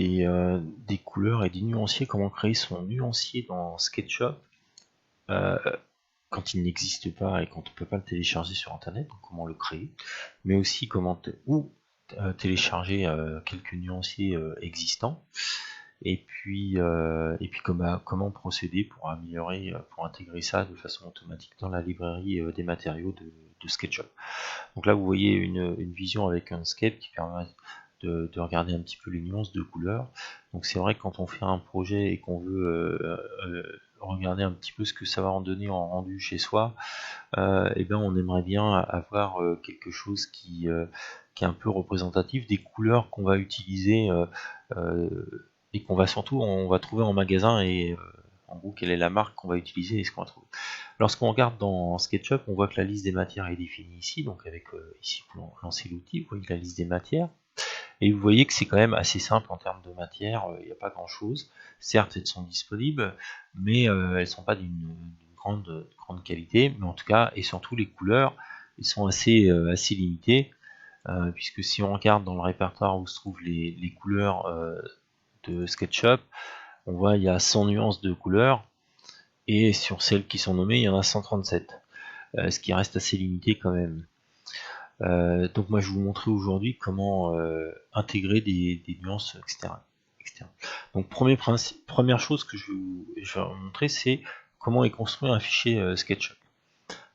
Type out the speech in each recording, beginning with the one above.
des couleurs et des nuanciers, comment créer son nuancier dans SketchUp quand il n'existe pas et quand on ne peut pas le télécharger sur internet, donc comment le créer, mais aussi comment télécharger quelques nuanciers existants, et puis comment procéder pour améliorer, pour intégrer ça de façon automatique dans la librairie des matériaux de SketchUp. Donc là vous voyez une vision avec un Unscape qui permet de regarder un petit peu les nuances de couleurs. Donc c'est vrai que quand on fait un projet et qu'on veut regarder un petit peu ce que ça va en donner en rendu chez soi, et bien on aimerait bien avoir quelque chose qui est un peu représentatif des couleurs qu'on va utiliser et qu'on va surtout on va trouver en magasin, et en gros quelle est la marque qu'on va utiliser et ce qu'on va trouver. Lorsqu'on regarde dans SketchUp, on voit que la liste des matières est définie ici, donc avec ici vous lancez l'outil, vous voyez la liste des matières. Et vous voyez que c'est quand même assez simple en termes de matière, il n'y a pas grand chose. Certes, elles sont disponibles, mais elles ne sont pas d'une grande qualité, mais en tout cas, et surtout les couleurs, elles sont assez limitées, puisque si on regarde dans le répertoire où se trouvent les couleurs de SketchUp, on voit il y a 100 nuances de couleurs, et sur celles qui sont nommées, il y en a 137, ce qui reste assez limité quand même. Donc moi je vais vous montrer aujourd'hui comment intégrer des nuances externes. Donc première chose que je vais vous montrer, c'est comment est construit un fichier SketchUp.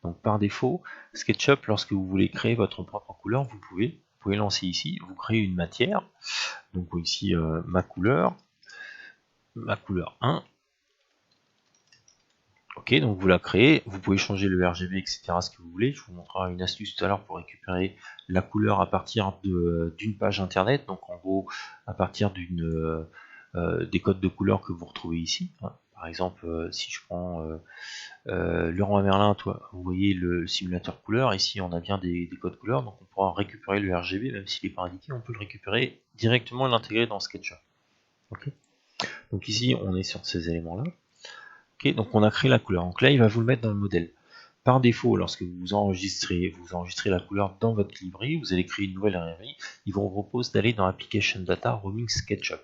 Donc par défaut, SketchUp, lorsque vous voulez créer votre propre couleur, vous pouvez lancer ici, vous créez une matière, donc ici ma couleur 1. Ok, donc vous la créez, vous pouvez changer le RGB, etc. ce que vous voulez. Je vous montrerai une astuce tout à l'heure pour récupérer la couleur à partir d'une page internet, donc en gros à partir des codes de couleur que vous retrouvez ici. Par exemple, si je prends Leroy Merlin, vous voyez le simulateur couleur, ici on a bien des codes couleurs, donc on pourra récupérer le RGB, même s'il n'est pas indiqué, on peut le récupérer directement et l'intégrer dans SketchUp. Okay, donc ici on est sur ces éléments-là. Okay, donc on a créé la couleur. Donc là, il va vous le mettre dans le modèle. Par défaut, lorsque vous enregistrez la couleur dans votre librairie, vous allez créer une nouvelle librairie. Il vous propose d'aller dans Application Data Roaming SketchUp.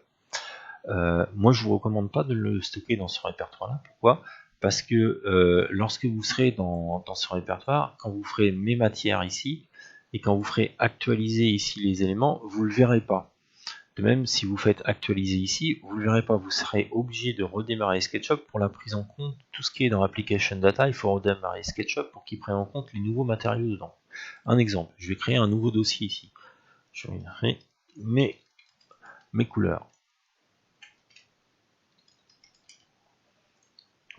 Moi, je vous recommande pas de le stocker dans ce répertoire-là. Pourquoi? Parce que lorsque vous serez dans ce répertoire, quand vous ferez mes matières ici, et quand vous ferez actualiser ici les éléments, vous ne le verrez pas. De même, si vous faites actualiser ici, vous ne le verrez pas, vous serez obligé de redémarrer SketchUp pour la prise en compte. Tout ce qui est dans Application Data, il faut redémarrer SketchUp pour qu'il prenne en compte les nouveaux matériaux dedans. Un exemple, je vais créer un nouveau dossier ici. Je vais créer mes couleurs.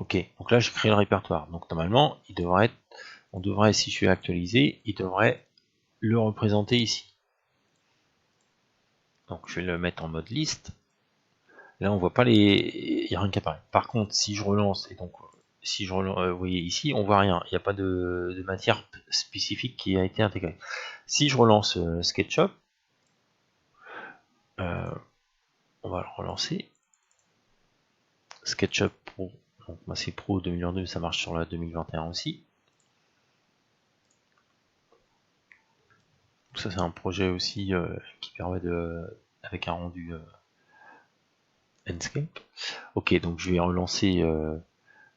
Ok, donc là j'ai créé le répertoire. Donc normalement, on devrait, si je suis actualisé, il devrait le représenter ici. Donc je vais le mettre en mode liste. Là on voit pas il n'y a rien qui apparaît. Par contre, si je relance, et donc si je relance, vous voyez ici, on voit rien. Il n'y a pas de matière spécifique qui a été intégrée. Si je relance SketchUp, on va le relancer. SketchUp Pro, donc moi c'est Pro 2022, ça marche sur la 2021 aussi. Donc ça c'est un projet aussi qui permet avec un rendu Enscape. Ok, donc je vais relancer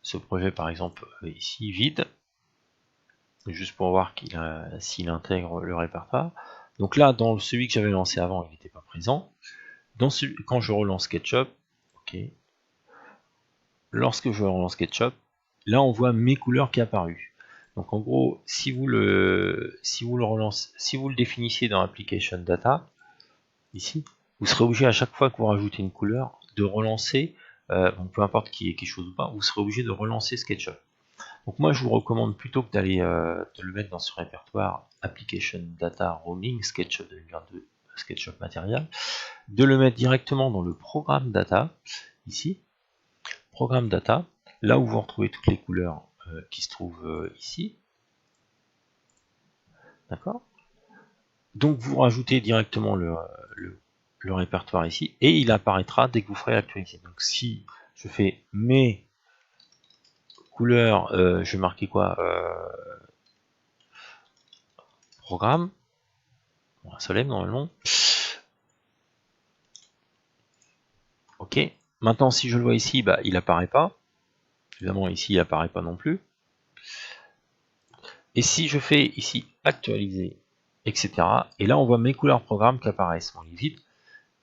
ce projet par exemple ici vide, juste pour voir s'il intègre le répertoire. Donc là, dans celui que j'avais lancé avant, il n'était pas présent. Quand je relance SketchUp, ok, lorsque je relance SketchUp, là on voit mes couleurs qui sont apparues. Donc en gros, si vous le définissiez dans Application Data, ici, vous serez obligé à chaque fois que vous rajoutez une couleur de relancer, donc peu importe qu'il y ait quelque chose ou pas, vous serez obligé de relancer SketchUp. Donc moi je vous recommande plutôt que d'aller de le mettre dans ce répertoire Application Data Roaming SketchUp 2022, SketchUp Material, de le mettre directement dans le programme Data, ici, programme Data, là où vous retrouvez toutes les couleurs qui se trouvent ici. D'accord? Donc vous rajoutez directement le répertoire ici, et il apparaîtra dès que vous ferez actualiser. Donc si je fais mes couleurs, je vais marquer quoi, programme, un soleil normalement, Ok. Maintenant, si je le vois ici, bah, il apparaît pas. Évidemment, ici, il apparaît pas non plus. Et si je fais ici actualiser, etc. Et là, on voit mes couleurs programme qui apparaissent. On les vide.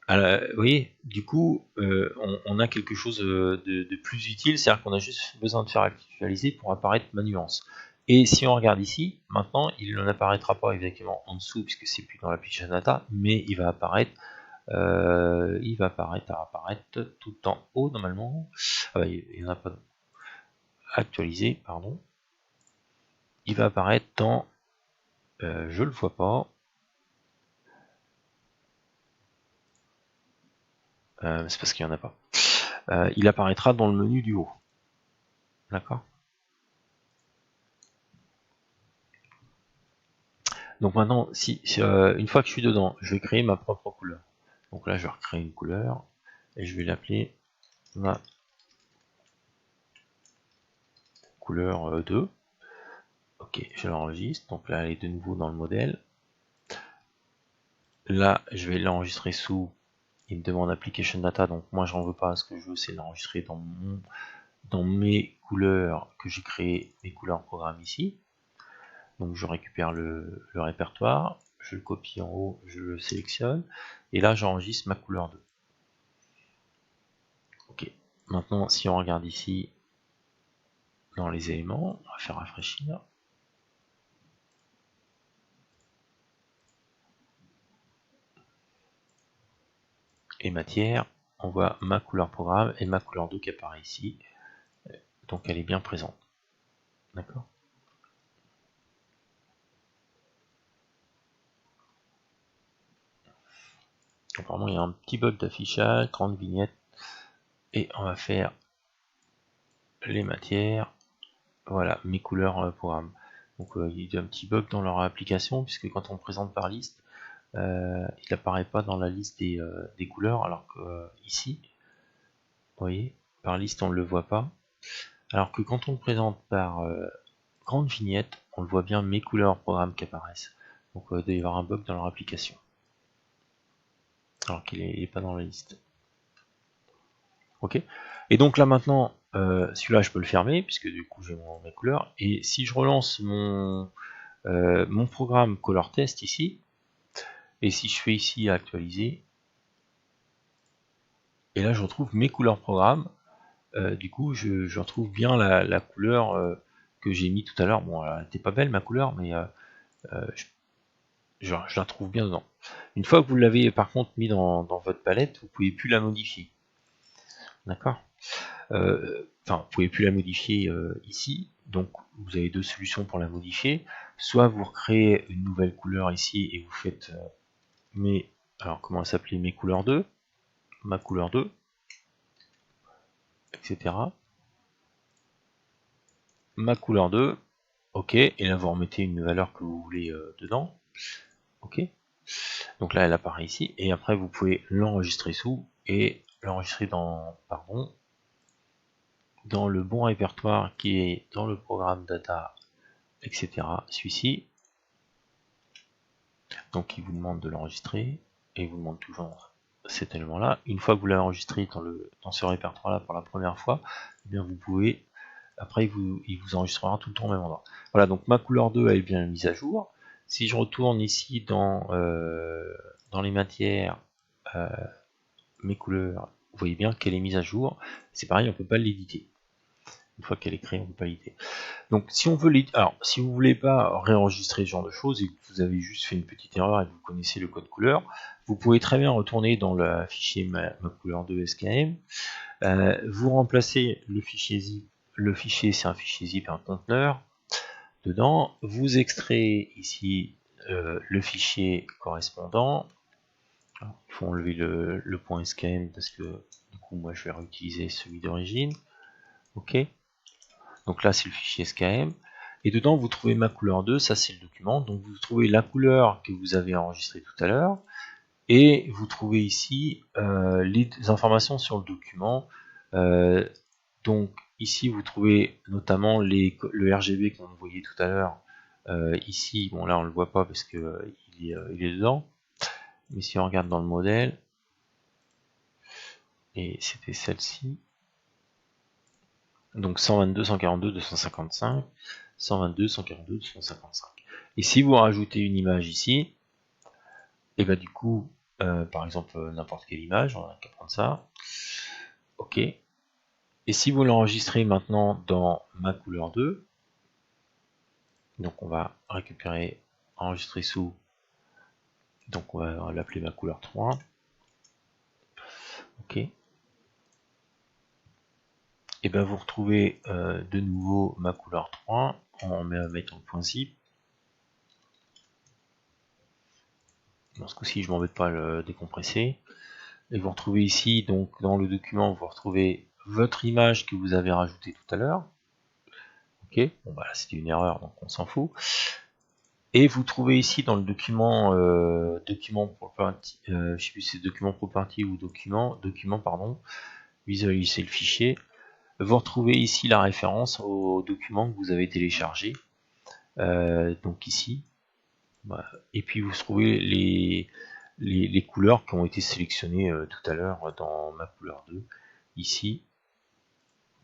Alors, vous voyez, du coup, on a quelque chose de plus utile, c'est-à-dire qu'on a juste besoin de faire actualiser pour apparaître ma nuance. Et si on regarde ici, maintenant, il n'apparaîtra pas exactement en dessous, puisque c'est plus dans l'application data, mais il va apparaître, apparaître tout en haut normalement. Ah bah, il n'y en a pas. Actualisé, pardon. Il va apparaître dans, je le vois pas. C'est parce qu'il n'y en a pas. Il apparaîtra dans le menu du haut. D'accord. Donc maintenant, une fois que je suis dedans, je vais créer ma propre couleur. Donc là, je vais recréer une couleur et je vais l'appeler ma couleur 2. Ok, je l'enregistre. Donc là, elle est de nouveau dans le modèle. Là, je vais l'enregistrer sous. Il me demande application data, donc moi j'en veux pas. Ce que je veux, c'est l'enregistrer dans mes couleurs que j'ai créé, mes couleurs programme ici. Donc je récupère le répertoire, je le copie en haut, je le sélectionne, et là j'enregistre ma couleur 2. Ok, maintenant si on regarde ici dans les éléments, on va faire rafraîchir. Et matière, on voit ma couleur programme et ma couleur 2 qui apparaît ici. Donc elle est bien présente. D'accord. Apparemment il y a un petit bug d'affichage, grande vignette. Et on va faire les matières. Voilà, mes couleurs programme. Donc il y a un petit bug dans leur application, puisque quand on présente par liste, il n'apparaît pas dans la liste des couleurs, alors que ici, vous voyez, par liste on ne le voit pas. Alors que quand on le présente par grande vignette, on le voit bien mes couleurs programme qui apparaissent. Donc il doit y avoir un bug dans leur application. Alors qu'il n'est pas dans la liste. Ok. Et donc là maintenant, celui-là je peux le fermer, puisque du coup j'ai mes couleurs. Et si je relance mon programme Color Test ici, et si je fais ici actualiser, et là je retrouve mes couleurs programme. Du coup je retrouve bien la couleur que j'ai mis tout à l'heure. Bon, elle n'était pas belle ma couleur, mais je la trouve bien dedans. Une fois que vous l'avez par contre mis dans votre palette, vous pouvez plus la modifier. D'accord. Enfin, vous pouvez plus la modifier ici. Donc vous avez deux solutions pour la modifier. Soit vous recréez une nouvelle couleur ici et vous faites alors comment elle s'appelait, mes couleurs 2, ma couleur 2, etc. Ma couleur 2, ok, et là vous remettez une valeur que vous voulez dedans, ok. Donc là elle apparaît ici, et après vous pouvez l'enregistrer sous, et l'enregistrer dans le bon répertoire qui est dans le programme data, etc. Celui-ci. Donc il vous demande de l'enregistrer, et il vous demande toujours cet élément là. Une fois que vous l'avez enregistré dans ce répertoire là pour la première fois, eh bien vous pouvez, après il vous enregistrera tout le temps au même endroit. Voilà, donc ma couleur 2 elle est bien mise à jour. Si je retourne ici dans les matières, mes couleurs, vous voyez bien qu'elle est mise à jour. C'est pareil, on ne peut pas l'éditer. Une fois qu'elle est créée, on ne peut pas l'éditer. Donc si on veut alors si vous voulez pas réenregistrer ce genre de choses et que vous avez juste fait une petite erreur et que vous connaissez le code couleur, vous pouvez très bien retourner dans le fichier ma couleur 2 SKM, vous remplacez le fichier zip, le fichier c'est un fichier zip, un conteneur, dedans, vous extrayez ici le fichier correspondant. Alors, il faut enlever le point SKM parce que du coup moi je vais réutiliser celui d'origine. Ok. Donc là c'est le fichier SKM. Et dedans vous trouvez ma couleur 2, ça c'est le document. Donc vous trouvez la couleur que vous avez enregistrée tout à l'heure. Et vous trouvez ici les informations sur le document. Donc ici vous trouvez notamment le RGB qu'on voyait tout à l'heure. Ici, bon là on le voit pas parce que il est dedans. Mais si on regarde dans le modèle, et c'était celle-ci. Donc 122, 142, 255, 122, 142, 255. Et si vous rajoutez une image ici, et bah du coup, par exemple n'importe quelle image, on a qu'à prendre ça. Ok. Et si vous l'enregistrez maintenant dans ma couleur 2, donc on va récupérer, enregistrer sous, donc on va l'appeler ma couleur 3. Ok. Et bien vous retrouvez de nouveau ma couleur 3 en mettant le point zip. Dans ce coup-ci, je m'embête pas à le décompresser. Et vous retrouvez ici, donc dans le document, vous retrouvez votre image que vous avez rajoutée tout à l'heure. Ok, bon bah c'était une erreur, donc on s'en fout. Et vous trouvez ici dans le document document property, je sais plus si c'est document property ou document pardon, visualiser le fichier. Vous retrouvez ici la référence au document que vous avez téléchargé. Donc ici, bah, et puis vous trouvez les couleurs qui ont été sélectionnées tout à l'heure dans ma couleur 2 ici.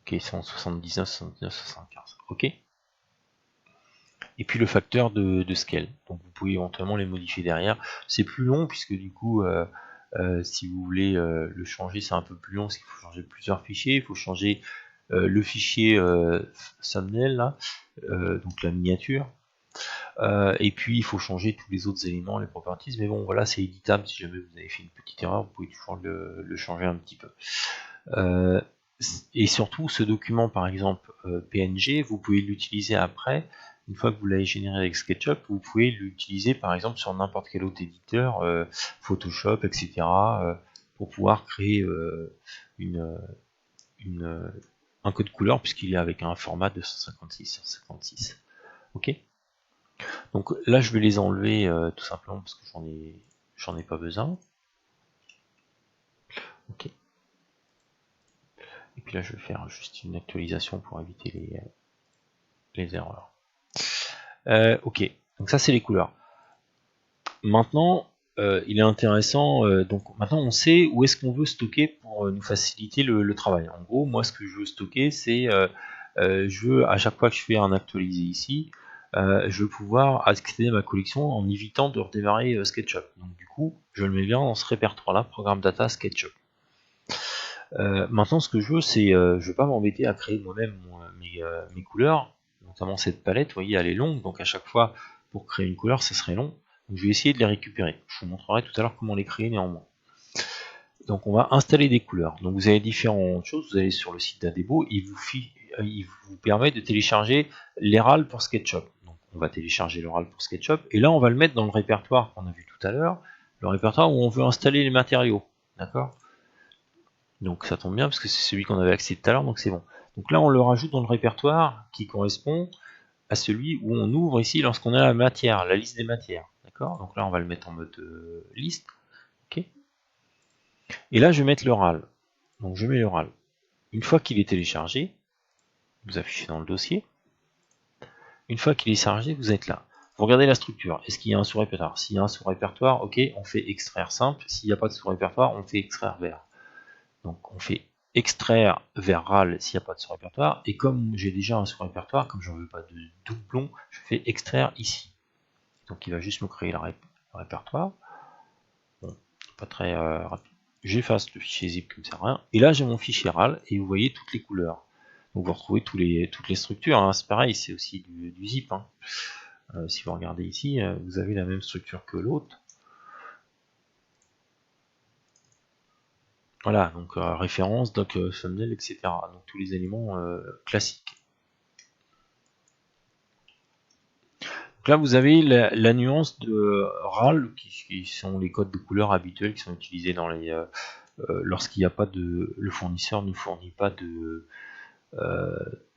Ok, 179, 79, 75. Ok. Et puis le facteur de scale. Donc vous pouvez éventuellement les modifier derrière. C'est plus long puisque du coup, si vous voulez le changer, c'est un peu plus long parce qu'il faut changer plusieurs fichiers. Il faut changer le fichier thumbnail là, donc la miniature. Et puis il faut changer tous les autres éléments, les properties. Mais bon, voilà, c'est éditable. Si jamais vous avez fait une petite erreur, vous pouvez toujours le changer un petit peu. Et surtout, ce document, par exemple PNG, vous pouvez l'utiliser après. Une fois que vous l'avez généré avec SketchUp, vous pouvez l'utiliser par exemple sur n'importe quel autre éditeur, Photoshop, etc., pour pouvoir créer un code couleur puisqu'il est avec un format de 156. Ok. Donc là, je vais les enlever tout simplement parce que j'en ai pas besoin. Ok. Et puis là, je vais faire juste une actualisation pour éviter les erreurs. Ok. Donc ça, c'est les couleurs. Maintenant, il est intéressant, donc maintenant on sait où est-ce qu'on veut stocker pour nous faciliter le travail. En gros, moi ce que je veux stocker, c'est je veux à chaque fois que je fais un actualisé ici, je veux pouvoir accéder à ma collection en évitant de redémarrer SketchUp. Donc du coup, je le mets bien dans ce répertoire-là, Programme Data SketchUp. Maintenant, ce que je veux, c'est, je veux pas m'embêter à créer moi-même mes couleurs, notamment cette palette. Vous voyez, elle est longue, donc à chaque fois pour créer une couleur, ça serait long. Donc, je vais essayer de les récupérer. Je vous montrerai tout à l'heure comment les créer néanmoins. Donc, on va installer des couleurs. Donc, vous avez différentes choses. Vous allez sur le site d'Adebo, il vous permet de télécharger l'ERAL pour SketchUp. Donc, on va télécharger l'ERAL pour SketchUp, et là, on va le mettre dans le répertoire qu'on a vu tout à l'heure, le répertoire où on veut installer les matériaux. D'accord ? Donc ça tombe bien parce que c'est celui qu'on avait accès tout à l'heure, donc c'est bon. Donc là on le rajoute dans le répertoire qui correspond à celui où on ouvre ici lorsqu'on a la matière, la liste des matières. D'accord. Donc là on va le mettre en mode liste. Ok. Et là je vais mettre le RAL. Donc je mets le RAL. Une fois qu'il est téléchargé, vous affichez dans le dossier. Une fois qu'il est chargé, vous êtes là. Vous regardez la structure. Est-ce qu'il y a un sous-répertoire? S'il y a un sous-répertoire, ok, on fait extraire simple. S'il n'y a pas de sous-répertoire, on fait extraire vers. Donc on fait extraire vers RAL s'il n'y a pas de sous-répertoire, et comme j'ai déjà un sous-répertoire, comme je ne veux pas de doublon, je fais extraire ici. Donc il va juste me créer le répertoire. Bon, pas très rapide. J'efface le fichier zip comme ça, rien. Et là j'ai mon fichier RAL, et vous voyez toutes les couleurs. Donc vous retrouvez toutes les structures, hein. C'est pareil, c'est aussi du zip. Hein. Si vous regardez ici, vous avez la même structure que l'autre. Voilà, donc référence, doc, thumbnail, etc. Donc tous les éléments classiques. Donc là, vous avez la nuance de RAL, qui sont les codes de couleur habituels qui sont utilisés dans les lorsqu'il n'y a pas de, le fournisseur ne fournit pas de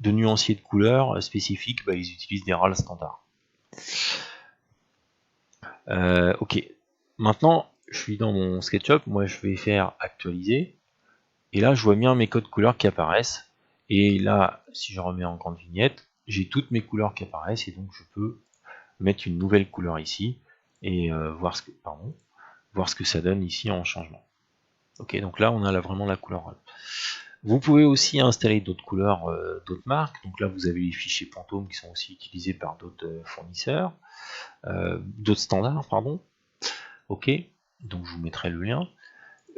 nuancier de couleur spécifique, bah, ils utilisent des RAL standards. Ok. Maintenant, je suis dans mon SketchUp. Moi, je vais faire actualiser. Et là, je vois bien mes codes couleurs qui apparaissent. Et là, si je remets en grande vignette, j'ai toutes mes couleurs qui apparaissent. Et donc, je peux mettre une nouvelle couleur ici et voir ce que ça donne ici en changement. Ok, donc là on a vraiment la couleur RAL. Vous pouvez aussi installer d'autres couleurs, d'autres marques. Donc là vous avez les fichiers Pantone qui sont aussi utilisés par d'autres fournisseurs, d'autres standards, pardon. Ok, donc je vous mettrai le lien.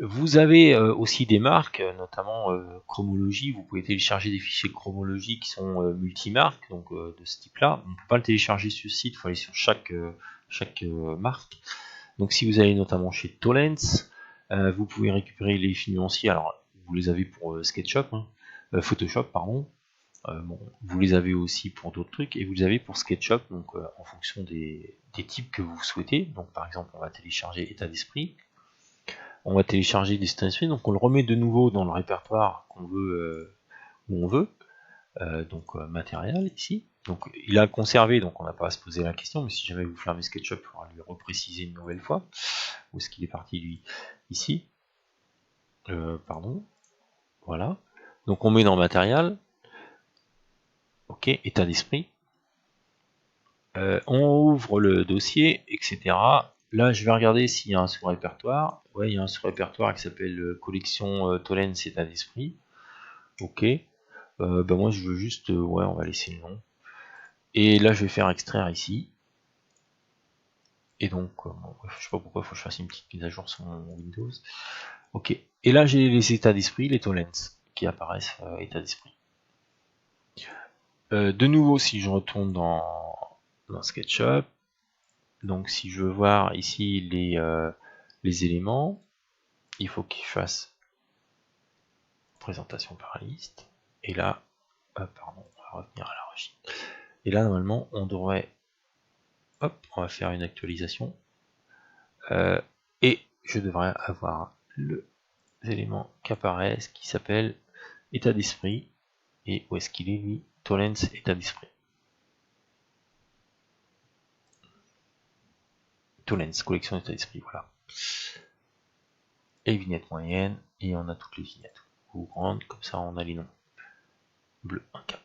Vous avez aussi des marques, notamment Chromology. Vous pouvez télécharger des fichiers Chromology qui sont multimarques, donc de ce type-là. On ne peut pas le télécharger sur le site, il faut aller sur chaque marque. Donc si vous allez notamment chez Tolens, vous pouvez récupérer les nuanciers. Alors vous les avez pour SketchUp, Photoshop, pardon. Bon, vous les avez aussi pour d'autres trucs et vous les avez pour SketchUp, donc en fonction des types que vous souhaitez. Donc par exemple, on va télécharger état d'esprit. On va télécharger des états d'esprit, donc on le remet de nouveau dans le répertoire qu'on veut, où on veut. Donc matériel ici. Donc il a conservé, donc on n'a pas à se poser la question, mais si jamais vous fermez SketchUp, il faudra lui repréciser une nouvelle fois. Où est-ce qu'il est parti lui? Ici. Pardon. Voilà. Donc on met dans matériel. Ok, état d'esprit. On ouvre le dossier, etc. Là, je vais regarder s'il y a un sous-répertoire. Ouais, il y a un sous-répertoire qui s'appelle collection Tolens état d'esprit. Ok. Ben moi, je veux juste, ouais, on va laisser le nom. Et là, je vais faire extraire ici. Et donc, je sais pas pourquoi il faut que je fasse une petite mise à jour sur mon Windows. Ok. Et là, j'ai les états d'esprit, les Tolens, qui apparaissent état d'esprit. De nouveau, si je retourne dans SketchUp, donc si je veux voir ici les éléments, il faut qu'il fasse présentation par liste. Et là, pardon, on va revenir à la régie. Et là, normalement, on devrait, hop, on va faire une actualisation. Et je devrais avoir les éléments qui apparaissent qui s'appelle état d'esprit. Et où est-ce qu'il est lui? Tolens état d'esprit. Tolens, collection d'état d'esprit, voilà. Et vignette moyenne, et on a toutes les vignettes. Ou grandes, comme ça on a les noms. Bleu, 1K.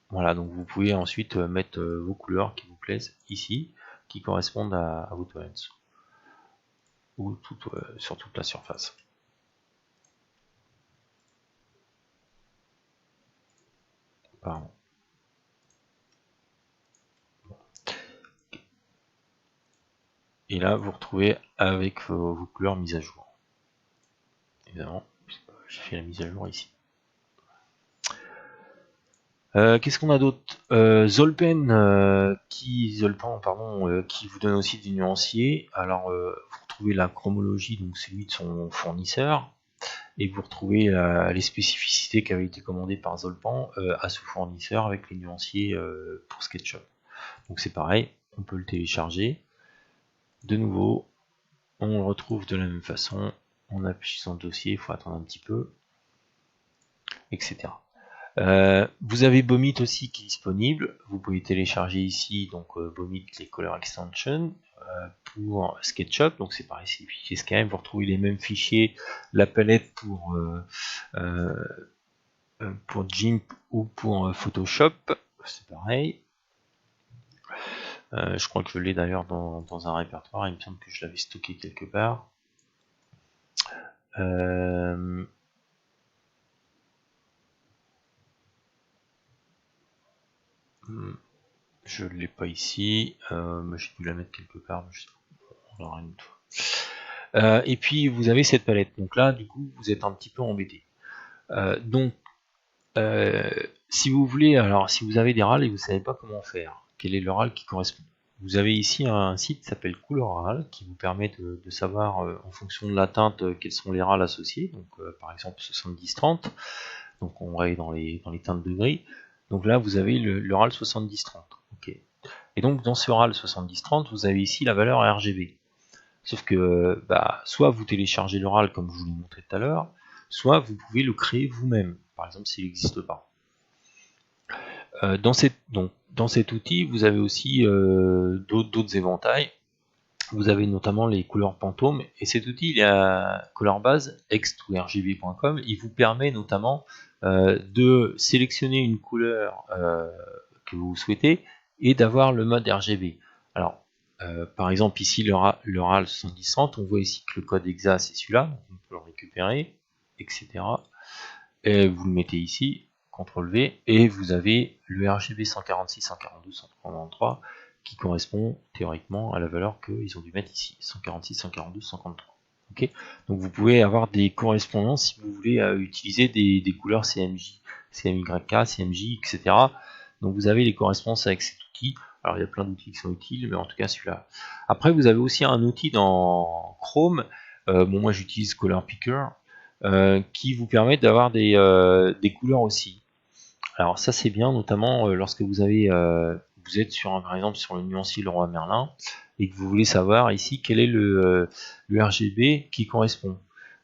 Voilà, donc vous pouvez ensuite mettre vos couleurs qui vous plaisent ici, qui correspondent à vos Tolens. Ou sur toute la surface. Pardon. Et là, vous retrouvez avec vos couleurs mises à jour. Évidemment, j'ai fait la mise à jour ici. Qu'est-ce qu'on a d'autre? Zolpen, qui vous donne aussi des nuanciers. Alors, vous retrouvez la chromologie, donc celui de son fournisseur, et vous retrouvez les spécificités qui avaient été commandées par Zolpen à ce fournisseur avec les nuanciers pour SketchUp. Donc c'est pareil, on peut le télécharger. De nouveau, on le retrouve de la même façon. On appuie sur le dossier, il faut attendre un petit peu, etc. Vous avez Bomit aussi qui est disponible. Vous pouvez télécharger ici donc Bomit les Color Extension pour SketchUp. Donc c'est pareil, c'est les fichiers SKM. Vous retrouvez les mêmes fichiers, la palette pour GIMP ou pour Photoshop. C'est pareil. Je crois que je l'ai d'ailleurs dans un répertoire. Il me semble que je l'avais stocké quelque part. Je ne l'ai pas ici, mais j'ai dû la mettre quelque part, je sais pas, on aura une fois. Et puis vous avez cette palette, donc là du coup vous êtes un petit peu embêté. Si vous voulez, alors si vous avez des râles et vous ne savez pas comment faire, quel est le râle qui correspond, vous avez ici un site qui s'appelle Coloral qui vous permet de savoir en fonction de la teinte quels sont les râles associés, donc par exemple 70-30, donc on va aller dans les teintes de gris. Donc là, vous avez le RAL 70-30. Okay. Et donc, dans ce RAL 70-30, vous avez ici la valeur RGB. Sauf que, soit vous téléchargez le RAL comme je vous l'ai montré tout à l'heure, soit vous pouvez le créer vous-même, par exemple s'il n'existe pas. Dans cet outil, vous avez aussi d'autres éventails. Vous avez notamment les couleurs Pantone, et cet outil, il a Colorbase, ex2rgb.com, il vous permet notamment de sélectionner une couleur que vous souhaitez et d'avoir le mode RGB. Alors, Par exemple ici le RAL 7030, on voit ici que le code exa c'est celui-là, on peut le récupérer, etc. Et vous le mettez ici, CTRL V, et vous avez le RGB 146, 142, 133 qui correspond théoriquement à la valeur qu'ils ont dû mettre ici, 146, 142, 143. Okay, donc vous pouvez avoir des correspondances si vous voulez utiliser des couleurs CMJ, CMYK, CMJ, etc. Donc vous avez les correspondances avec cet outil. Alors il y a plein d'outils qui sont utiles, mais en tout cas celui-là. Après vous avez aussi un outil dans Chrome, bon moi j'utilise Color Picker, qui vous permet d'avoir des couleurs aussi. Alors ça c'est bien, notamment lorsque vous êtes sur par exemple sur le nuancier Leroy Merlin et que vous voulez savoir ici quel est le RGB qui correspond.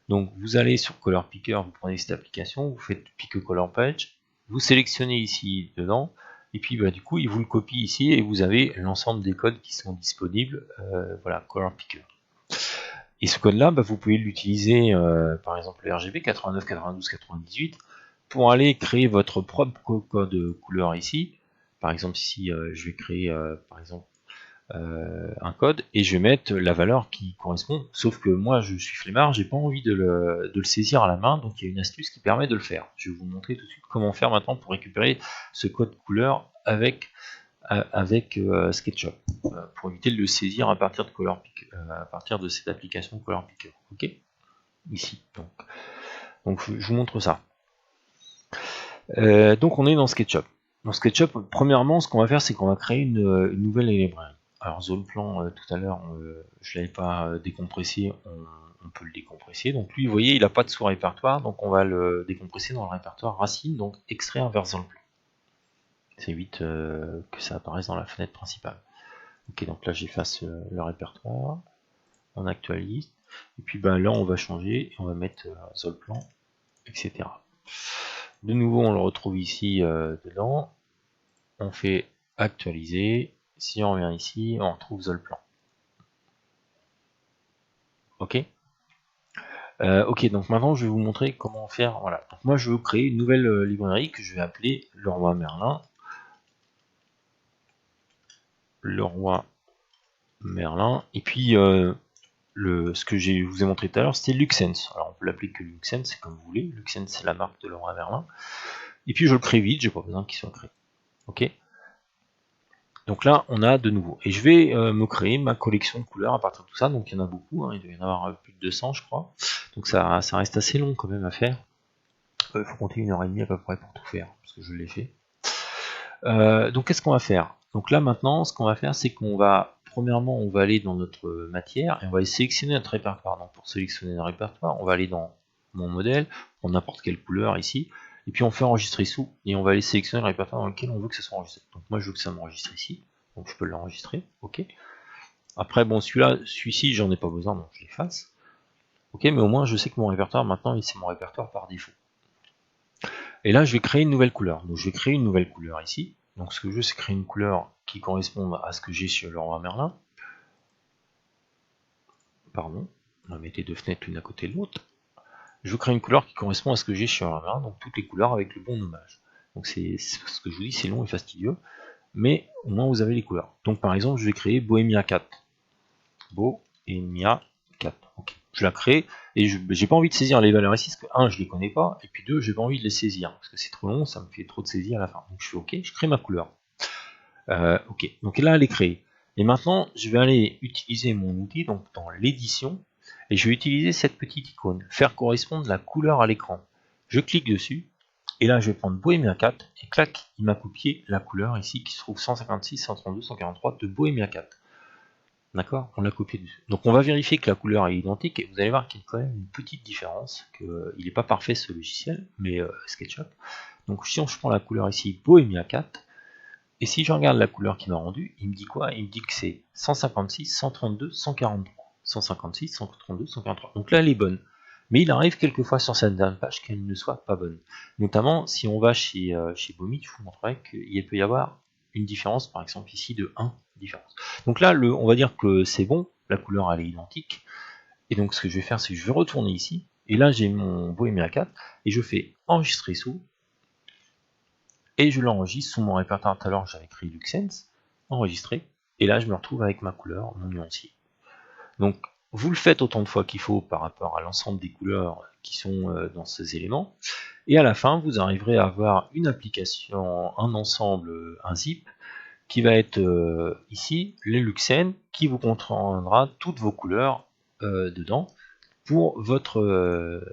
Donc vous allez sur Color Picker, vous prenez cette application, vous faites Pick Color Page, vous sélectionnez ici dedans, et puis bah, du coup il vous le copie ici et vous avez l'ensemble des codes qui sont disponibles. Voilà, Color Picker. Et ce code là, bah, vous pouvez l'utiliser par exemple le RGB 89, 92, 98 pour aller créer votre propre code couleur ici. Par exemple ici je vais créer par exemple un code et je vais mettre la valeur qui correspond, sauf que moi je suis flemmard, j'ai pas envie de le saisir à la main, donc il y a une astuce qui permet de le faire. Je vais vous montrer tout de suite comment faire maintenant pour récupérer ce code couleur avec SketchUp, pour éviter de le saisir à partir de Color Picker, à partir de cette application Color Picker. Ok, ici donc je vous montre ça. Donc on est dans SketchUp. Dans SketchUp, premièrement, ce qu'on va faire, c'est qu'on va créer une nouvelle librairie. Alors zone plan, tout à l'heure, je ne l'avais pas décompressé, on peut le décompresser. Donc lui, vous voyez, il n'a pas de sous-répertoire, donc on va le décompresser dans le répertoire racine, donc extraire vers zone plan. C'est vite que ça apparaisse dans la fenêtre principale. Ok, donc là j'efface le répertoire, on actualise, et puis bah, là on va changer, et on va mettre Zolplan, etc. De nouveau on le retrouve ici dedans, on fait actualiser, si on revient ici, on retrouve Zolplan. Ok. Ok, donc maintenant je vais vous montrer comment faire. Voilà. Donc moi je veux créer une nouvelle librairie que je vais appeler Leroy Merlin. Leroy Merlin. Et puis ce que je vous ai montré tout à l'heure, c'était Luxense. Alors on peut l'appeler que Luxense, c'est comme vous voulez. Luxense, c'est la marque de Leroy Merlin. Et puis je le crée vite, j'ai pas besoin qu'il soit créé. Ok. Donc là, on a de nouveau. Et je vais me créer ma collection de couleurs à partir de tout ça. Donc il y en a beaucoup, hein, il doit y en avoir plus de 200, je crois. Donc ça reste assez long quand même à faire. Il faut compter 1h30 à peu près pour tout faire, parce que je l'ai fait. Donc qu'est-ce qu'on va faire? Donc là maintenant, ce qu'on va faire, c'est qu'on va, premièrement, on va aller dans notre matière et on va aller sélectionner notre répertoire. Donc pour sélectionner notre répertoire, on va aller dans mon modèle, prendre n'importe quelle couleur ici, et puis on fait enregistrer sous, et on va aller sélectionner le répertoire dans lequel on veut que ça soit enregistré. Donc moi je veux que ça m'enregistre ici, donc je peux l'enregistrer, ok. Après bon, celui-ci j'en ai pas besoin, donc je l'efface. Ok, mais au moins je sais que mon répertoire maintenant c'est mon répertoire par défaut. Et là je vais créer une nouvelle couleur. Donc je vais créer une nouvelle couleur ici. Donc ce que je veux c'est créer une couleur qui corresponde à ce que j'ai sur Leroy Merlin. Pardon, on va mettre les deux fenêtres l'une à côté de l'autre. Je veux créer une couleur qui correspond à ce que j'ai sur Leroy Merlin, donc toutes les couleurs avec le bon nommage. Donc c'est ce que je vous dis, c'est long et fastidieux, mais au moins vous avez les couleurs. Donc par exemple je vais créer Bohemia 4. Bohemia 4. Ok. Je la crée et j'ai pas envie de saisir les valeurs ici parce que 1 je les connais pas et puis 2 j'ai pas envie de les saisir parce que c'est trop long, ça me fait trop de saisie à la fin. Donc je fais ok, je crée ma couleur. Ok, donc là elle est créée. Et maintenant je vais aller utiliser mon outil donc dans l'édition et je vais utiliser cette petite icône, faire correspondre la couleur à l'écran. Je clique dessus et là je vais prendre Bohemia 4 et clac, il m'a copié la couleur ici qui se trouve 156, 132, 143 de Bohemia 4. D'accord, on l'a copié dessus. Donc on va vérifier que la couleur est identique et vous allez voir qu'il y a quand même une petite différence, qu'il n'est pas parfait ce logiciel, mais SketchUp. Donc si je prends la couleur ici, Bohemia 4, et si je regarde la couleur qu'il m'a rendue, il me dit quoi? Il me dit que c'est 156, 132, 143. 156, 132, 143. Donc là elle est bonne. Mais il arrive quelquefois sur certaines pages qu'elle ne soit pas bonne. Notamment si on va chez Bomi, je vous montrerai qu'il peut y avoir une différence, par exemple ici de 1 différence. Donc là, on va dire que c'est bon, la couleur elle est identique. Et donc ce que je vais faire, c'est que je vais retourner ici. Et là j'ai mon Bohemia 4 et je fais enregistrer sous. Et je l'enregistre sous mon répertoire. Tout à l'heure j'avais créé Luxense, enregistré. et là je me retrouve avec ma couleur, mon nuancier. Donc vous le faites autant de fois qu'il faut par rapport à l'ensemble des couleurs qui sont dans ces éléments, et à la fin vous arriverez à avoir une application, un ensemble, un zip, qui va être ici, le Luxen, qui vous contiendra toutes vos couleurs dedans pour votre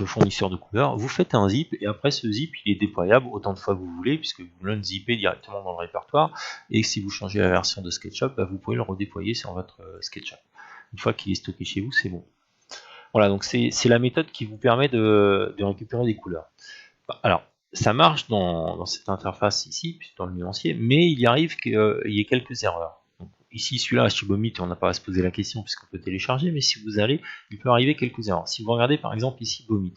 fournisseur de couleurs. Vous faites un zip et après ce zip il est déployable autant de fois que vous voulez puisque vous l'unzippez directement dans le répertoire, et si vous changez la version de SketchUp, vous pouvez le redéployer sur votre SketchUp. Une fois qu'il est stocké chez vous, c'est bon. Voilà, donc c'est la méthode qui vous permet de récupérer des couleurs. Alors, ça marche dans cette interface ici, dans le nuancier, mais il y arrive qu'il y ait quelques erreurs. Donc, ici, celui-là, chez Bomit, on n'a pas à se poser la question puisqu'on peut télécharger, mais si vous allez, il peut arriver quelques erreurs. Si vous regardez par exemple ici Bomit,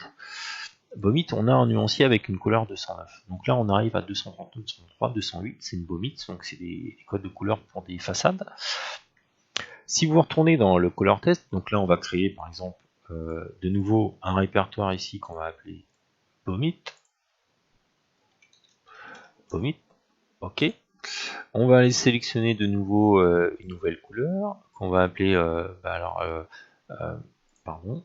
on a un nuancier avec une couleur 209. Donc là, on arrive à 232, 203, 208, c'est une Bomit, donc c'est des codes de couleurs pour des façades. Si vous retournez dans le color test, donc là, on va créer par exemple de nouveau un répertoire ici qu'on va appeler Bomit. Ok. On va aller sélectionner de nouveau une nouvelle couleur qu'on va appeler, pardon,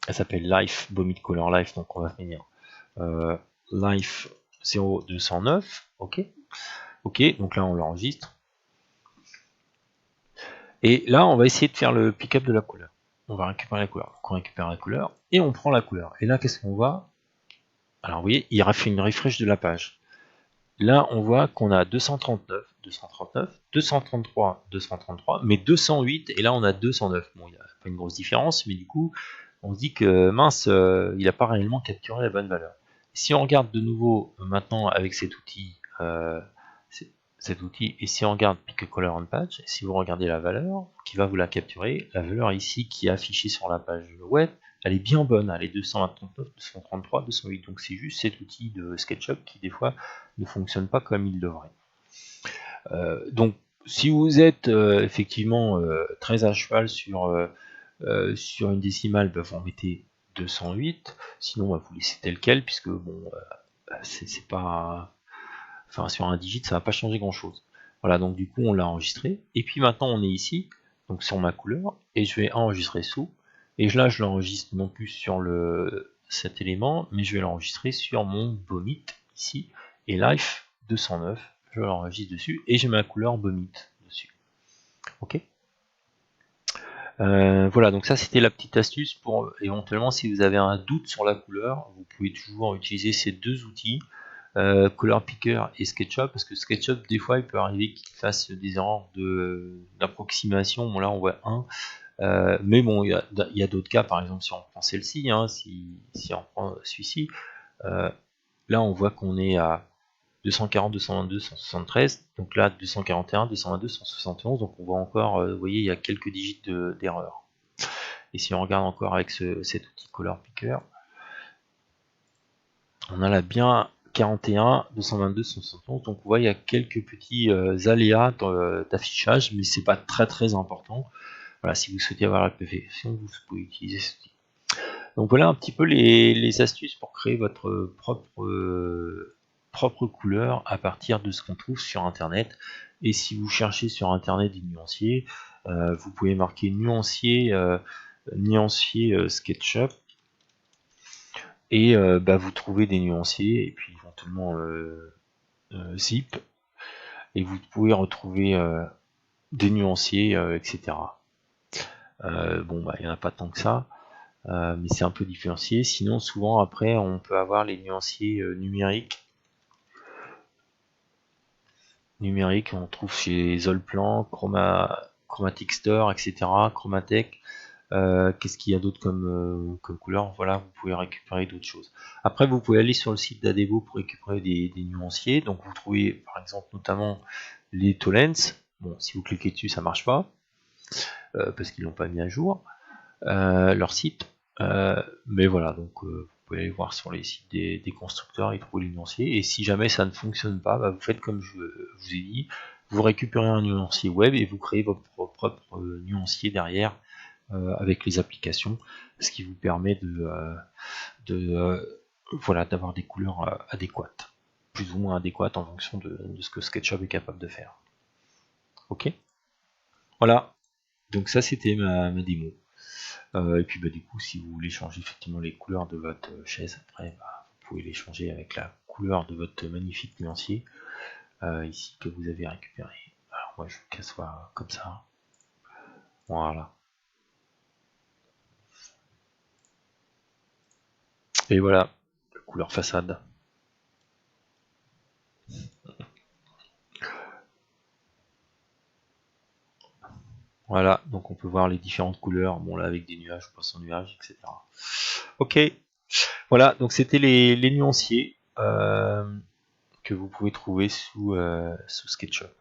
elle s'appelle Life, Bomit Color Life, donc on va venir Life 0209, ok. Ok, donc là on l'enregistre. Et là on va essayer de faire le pick-up de la couleur. On va récupérer la couleur. Donc on récupère la couleur et on prend la couleur. Et là qu'est-ce qu'on voit? Alors vous voyez, il a fait une refresh de la page. Là, on voit qu'on a 239, 239, 233, 233, mais 208, et là on a 209. Bon, il n'y a pas une grosse différence, mais du coup, on se dit que mince, il n'a pas réellement capturé la bonne valeur. Si on regarde de nouveau maintenant avec cet outil, et si on regarde Pick a Color on Page, si vous regardez la valeur qui va vous la capturer, la valeur ici qui est affichée sur la page web, elle est bien bonne, elle est 229, 233, 208, donc c'est juste cet outil de SketchUp qui des fois ne fonctionne pas comme il devrait. Donc si vous êtes effectivement très à cheval sur une décimale, vous en mettez 208, sinon vous laissez tel quel, puisque bon, c'est pas... Enfin, sur un digit, ça va pas changer grand chose. Voilà, donc du coup, on l'a enregistré. Et puis maintenant, on est ici, donc sur ma couleur, et je vais enregistrer sous. Et là, je l'enregistre non plus sur cet élément, mais je vais l'enregistrer sur mon Bomit, ici. Et Life 209, je l'enregistre dessus, et j'ai ma couleur Bomit dessus. Ok. Voilà, donc ça c'était la petite astuce pour éventuellement si vous avez un doute sur la couleur, vous pouvez toujours utiliser ces deux outils. Color Picker et SketchUp, parce que SketchUp des fois il peut arriver qu'il fasse des erreurs d'approximation. Bon là on voit un, mais bon il y a d'autres cas, par exemple si on prend celle-ci, hein, si on prend celui-ci, là on voit qu'on est à 240, 222, 173, donc là 241, 222, 171, donc on voit encore, vous voyez il y a quelques digits d'erreur. Et si on regarde encore avec cet outil Color Picker, on a là bien 41, 222, 171, donc on voit il y a quelques petits aléas d'affichage, mais c'est pas très important. Voilà, si vous souhaitez avoir la perfection, vous pouvez utiliser ce outil. Donc voilà un petit peu les astuces pour créer votre propre couleur à partir de ce qu'on trouve sur internet. Et si vous cherchez sur internet des nuanciers, vous pouvez marquer nuancier SketchUp, et vous trouvez des nuanciers, et puis éventuellement zip, et vous pouvez retrouver des nuanciers, etc. Bon, il n'y en a pas tant que ça, mais c'est un peu différencié. Sinon, souvent après, on peut avoir les nuanciers numériques. On trouve chez Zolplan, Chromatic Store, etc. Chromatech. Qu'est-ce qu'il y a d'autre comme couleur? Voilà, vous pouvez récupérer d'autres choses. Après, vous pouvez aller sur le site d'Adebo pour récupérer des nuanciers. Donc, vous trouvez par exemple notamment les Tollens. Bon, si vous cliquez dessus, ça marche pas parce qu'ils l'ont pas mis à jour leur site. Mais voilà, donc vous pouvez aller voir sur les sites des constructeurs et trouver les nuanciers. Et si jamais ça ne fonctionne pas, vous faites comme je vous ai dit, vous récupérez un nuancier web et vous créez votre propre nuancier derrière. Avec les applications, ce qui vous permet voilà, d'avoir des couleurs adéquates, plus ou moins adéquates en fonction de ce que SketchUp est capable de faire. Ok. Voilà. Donc ça c'était ma démo. Et puis bah, du coup, si vous voulez changer effectivement les couleurs de votre chaise, après, bah, vous pouvez les changer avec la couleur de votre magnifique nuancier ici que vous avez récupéré. Alors moi, je veux qu'elle soit comme ça. Voilà. Et voilà, la couleur façade. Voilà, donc on peut voir les différentes couleurs, bon là avec des nuages, pas sans nuages, etc. Ok, voilà, donc c'était les nuanciers que vous pouvez trouver sous SketchUp.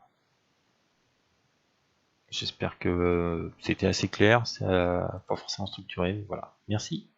J'espère que c'était assez clair, pas forcément structuré, voilà. Merci.